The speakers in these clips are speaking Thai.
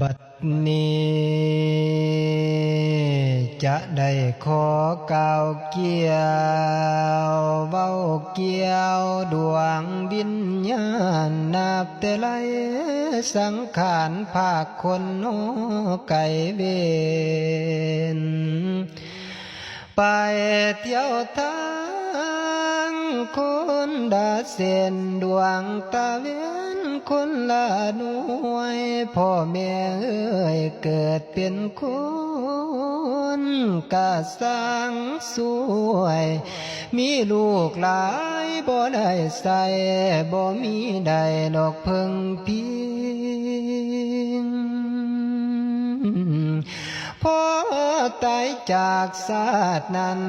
บัดนี้จะได้ขอกล่าวเกี่ยวเว้าเกี่ยวดวงวิญญาณนับแต่ไรสังขารภาคคนโนไก่เวนไปเที่ยวทางคนดาเส้นดวงตาเวียนคนละหน่วยพ่อแม่เอ้ยเกิดเป็นคนกะสร้างสวยมีลูกหลายบ่ได้ใส่บ่มีใดดอกเพิ่งพิงพอตายจากศาสตร์นั้น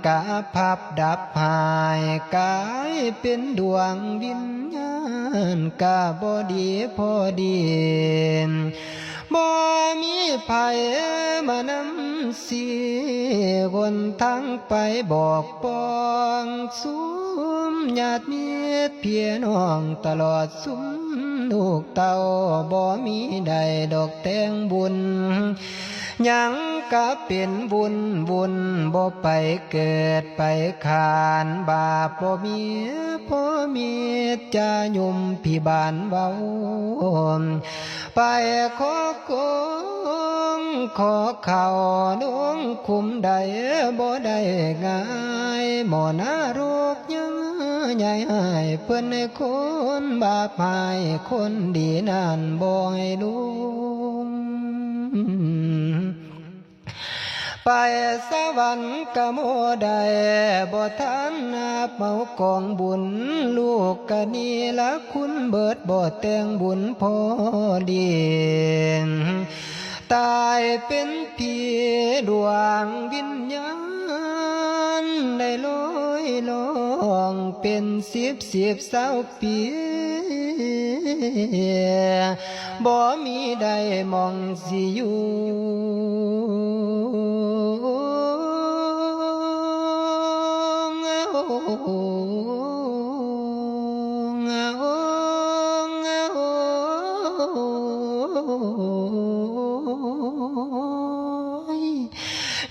กะพับดับหายกายเป็นดวงวิญญาณกะบ่ดีพอดีบ่มีภัยมานำสิคนทั้งไปบอกปองสุมญาติมิตรพี่น้องตลอดสุมลูกเต้าบ่มีใดดอกแต่งบุญยังกะเป็นบุญบ่ไปเกิดไปขานบาปบ่มีพ่อมีจะยุ่มพี่บานเว้าไปขอกงขอเข่าดวงคุมใดบ่ได้ง่ายหมอนารกยังใหญ่ให้เพิ่นให้คนบาปให้คนดีนั่นบ่ให้ลุงไปสวรรค์กะโมได้บ่ทันนับเมากองบุญลูกกะนี่ละคุณเบิดบ่แต่งบุญพอดีตายเป็นผีดวงวิญญาณได้ลอยลองเป็นสิบเศร้าปีบ่มีใดมองสิอยู่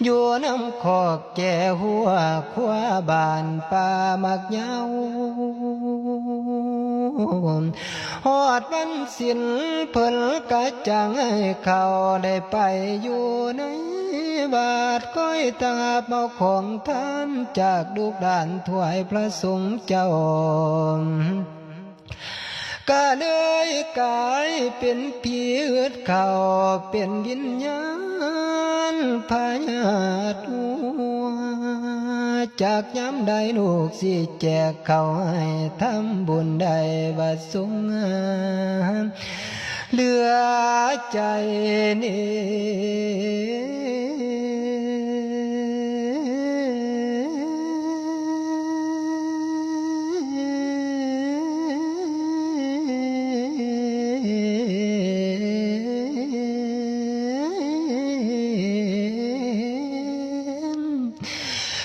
อยู่น้ำขอกแก่หัวขวาบานป่ามักเหยาหอดวันสิ้นเพิ่นกะจังให้เขาได้ไปอยู่ในบาทก้อยตาบเอาของท่านจากลูกด่านถวายพระสงฆ์เจ้าก็เลยกลายเป็นผีอึดเขาเป็นวิญญาณพญาตัวจากย้ำใดลูกสิแจกเขาให้ทำบุญได้บัดสงเหลือใจ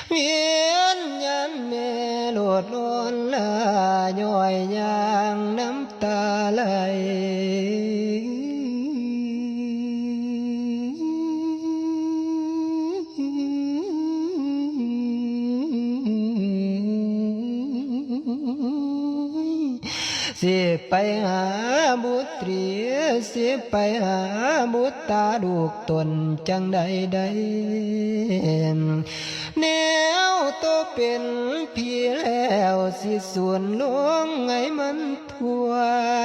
เวียนยันเมโลดล้นลาย่อยยางน้ำตาไหลสิไปหาบุตรีสิไปหาบุตตาลูกตนจังใดแนวตัวเป็นพี่แล้วสิส่วนลงไงมันทั่ว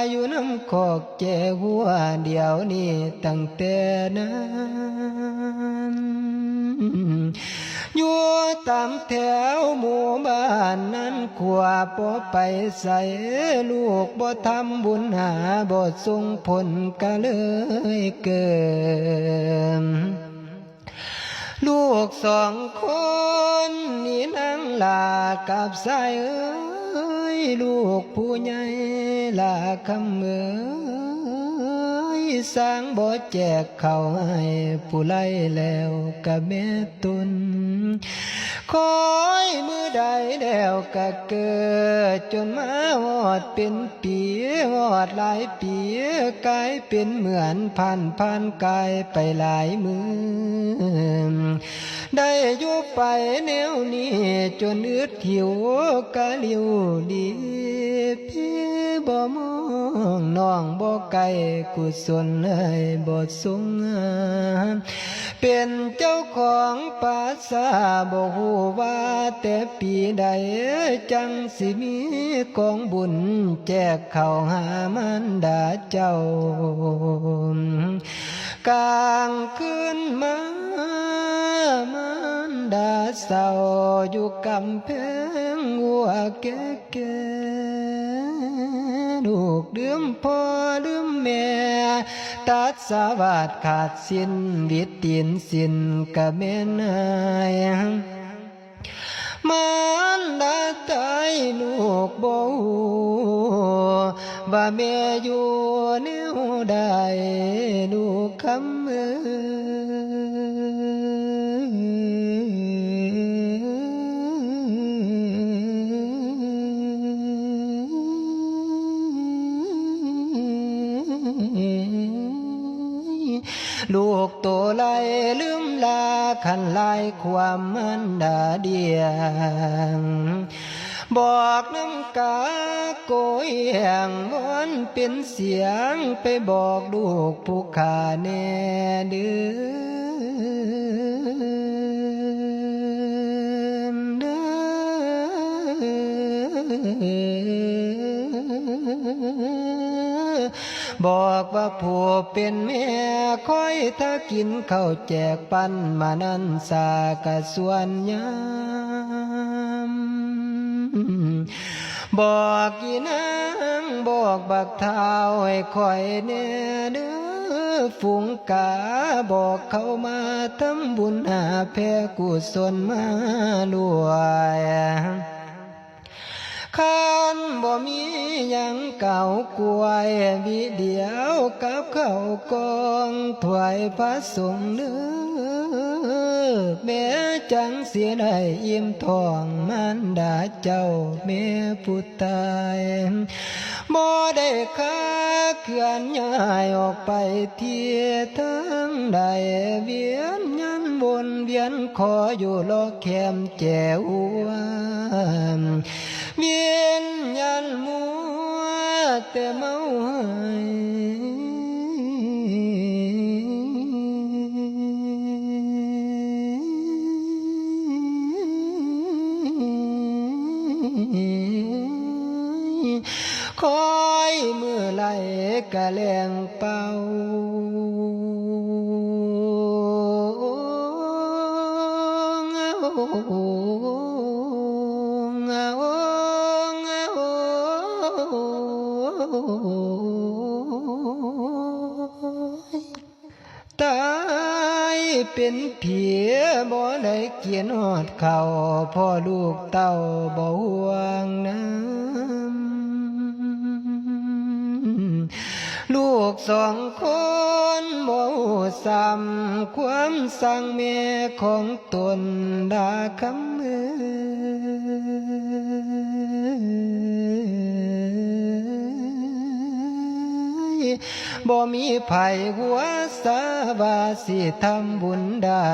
อยู่น้ำขอกแจหัวเดียวนี้ตั้งแต่นั้นอยู่ตามแถวหมู่บ้านนั้นขวาบ่ไปใส่ลูกบ่ทำบุญหาบ่ส่งผลก็เลยเกินลูกสองคนนี่นั่งลากับสายเอ้ยลูกผู้ใหญ่ลาคำเอ้ย สร้างบ่แจกข้าวให้ผู้ไล่แล้วกะแม่ตุนคอยมือใดแล้วกะเกิดจนมาฮอดเป็นปีฮอดหลายปีกลายเป็นเหมือนผ่านกายไปหลายมือได้อยู่ไปแนวนี้จนอึดหิวกะลิวดีพี่บ่มองน้องบ่ไกลกุศลเลยบ่สูงเป็นเจ้าของภาษาบ่ฮู้ว่าแต่ปีใดจังสิมีกองบุญแจกข้าวหามันดาเจ้ากลางคืนมามันดาเศร้าอยู่กำแพงหัวแก่ๆลูกลืมพ่อลืมแม่ตัดสาบาดขาดสิ้นวิตตินสิ้นกะแม่นายมันดาตายลูกบ่ฮู้ว่าแม่อยู่แนวใดลูกคำลูกโตไล่ลืมลาขันลายความมันดาเดียงบอกน้ำกาโกยแห่งวอนเป็นเสียงไปบอกลูกผู้ขาแน่เดือนบอกว่าผู้เป็นแม่คอยถ้ากินข้าวแจกปันมานั้นสากะส่วนยามบอกกี่นางบอกบักเท้าให้คอยแน่เด้อฝูงกาบอกเขามาทำบุญหาแผ่กุศลมาลวยคันบ่มีหยังเก่ากวยวิเดียวกับเข้ากองถวายพระสงฆ์เด้อแม่จังเสียได้อิ่มท้องมันดาเจ้าแม่ผู้ตายบ่ได้ค้าเคลื่อนย้ายออกไปเที่ยทั้งใดเวียนยันวนเวียนขออยู่รอแคมแจวเวียนยันมัวแต่เมาคอยมือไหลกะแลงเป่าตายเป็นผีบ่ได้เกียนหอดเข่าพ่อลูกเต้าบ่ห่วงน้ำลูกสองคนบ่ซ้ำความสั่งแม่ของตนดาคำบ่มีไผหัวสาบาสิทำบุญได้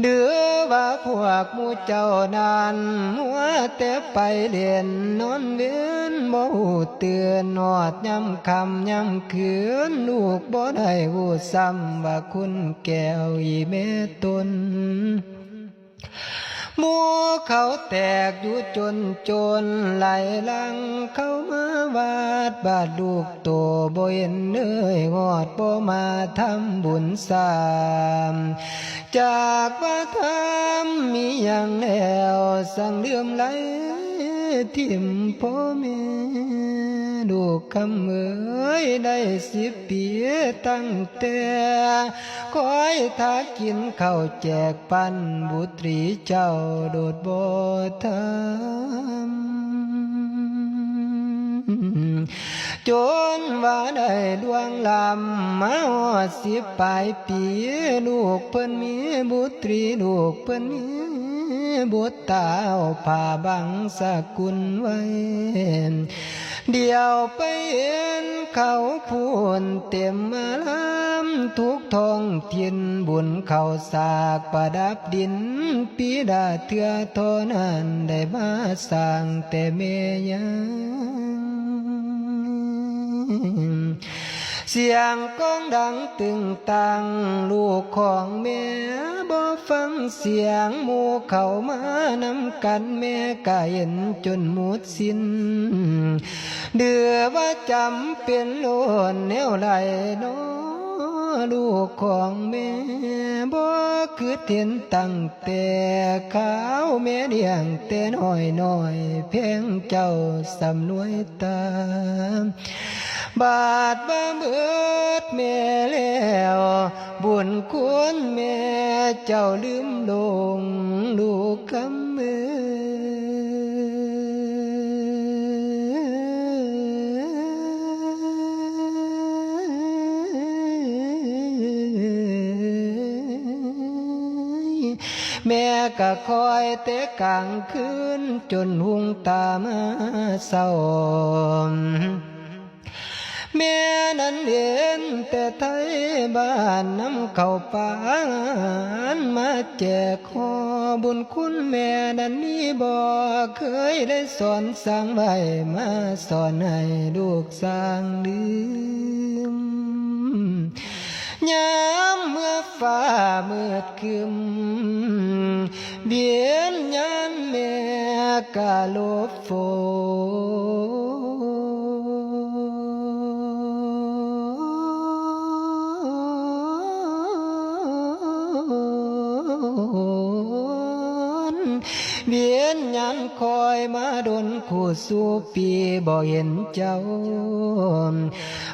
เดือว่าพวกหมู่เจ้านั้นมัวแต่ไปเล่นนอนเว้นบ่ฮู้เตือนหอดยำคำยำคืนลูกบ่ได้ฮู้ซ้ำว่าคุณแก้วอีแม่ตนหมู่เขาแตกอยู่จนไหลหลังเข้ามาวาดบาดลูกโตบ่เห็นเอ้ยงอดบ่มาทำบุญสามจากว่าทำมีอย่างแล้วสั่งเลื่อมไหลทิ่มพ่อแม่ลูกคำเอ้ยได้10 ปีตั้งแต่คอยทักกินข้าวแจกปันบุตรีเจ้าโดดบ่ทำ จนว่าได้ล่วงลำมาฮอด10 ปลายปีลูกเพิ่นมีบุตรีลูกเพิ่นมีบุตรตาเอาผ้าบังสกุลไว้เดี๋ยวไปเห็นเขาพูนเต็มมาลำทุกท้องถิ่นบุญเขาสากประดับดินปีดาเถื่อเท่านั้นได้มาสร้างแต่เมยังเสียงก้องดังตึงตังลูกของแม่บ่ฟังเสียงหมู่เข้ามานำกันแม่ก็เห็นจนหมดสิ้นเดือว่าจำเป็นโลนแนวไหลน้อลูกของแม่บ่คือเห็นตั้งแต่ขาวแม่เลี้ยงแต่น้อยน้อยเพียงเจ้าสำนวยตาบาดบ่เบิดแม่แล้วบุญคุณแม่เจ้าลืมลงลูกคำมือแม่ก็คอยแต่กลางคืนจนหุงตามาเศร้าแม่นั้นเห็นแต่ไทยบ้านนำเข้าป่านมาแจกขอบุญคุณแม่นั้นมีบ่เคยได้สอนสั่งไว้มาสอนให้ลูกสร้างลืมยามเมื่อฟ้ามืดครึมเบียนยันแม่กะลบฝนเบียนยันคอยมาดนคู่สู่ปีบ่เห็นเจ้า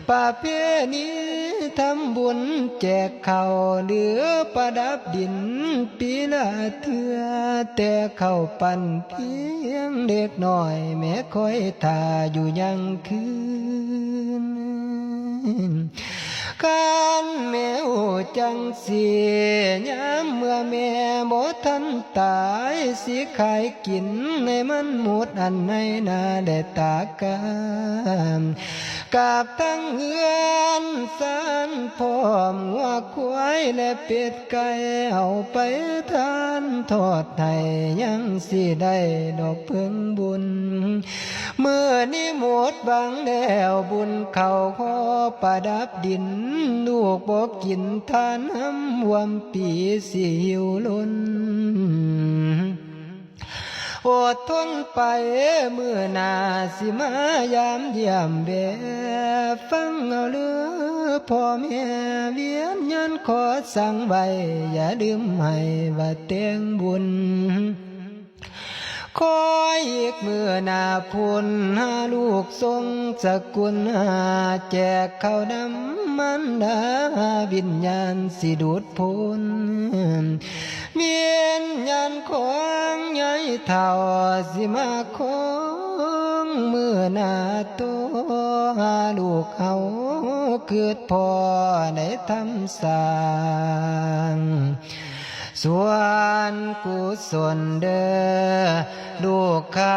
ป่าเพนี้ทำบุญแจกข้าวเหลือประดับดินปีละเทื่อแต่เข้าปั่นเพียงเด็กน้อยแม่คอยท่าอยู่ยังคืนการแม่โอจังเสียยามเมื่อแม่บ่ทันตายสิขายกินในมันหมดอันในนาได้ตากามกับทั้งเฮือนสานพร้อมงัวควายและเป็ดไก่เอาไปทานทอดให้ยังสิได้ดอกเพิ่งบุญเมื่อนี้หมดบังแล้วบุญเขาขอประดับดินลูกบอกกินทานน้ำวมปีสิหิวล้นอดทนไปเมื่อนาสิมายามเยี่ยมเบฟังเอาเลือพ่อแม่เวียนยันขอสั่งไว้อย่าลืมให้ว่าเตียงบุญคอยอีกเมื่อนาพุนหาลูกทรงสกุลหาแจกข้าวน้ำมันดาวิญญาณสิดูดพุนเวียนยันของใหญ่เท่าสิมาของเมื่อนาโตหาลูกเขาเกิดพอได้ทำสร้างส่วนกุศลเด้อลูกคำ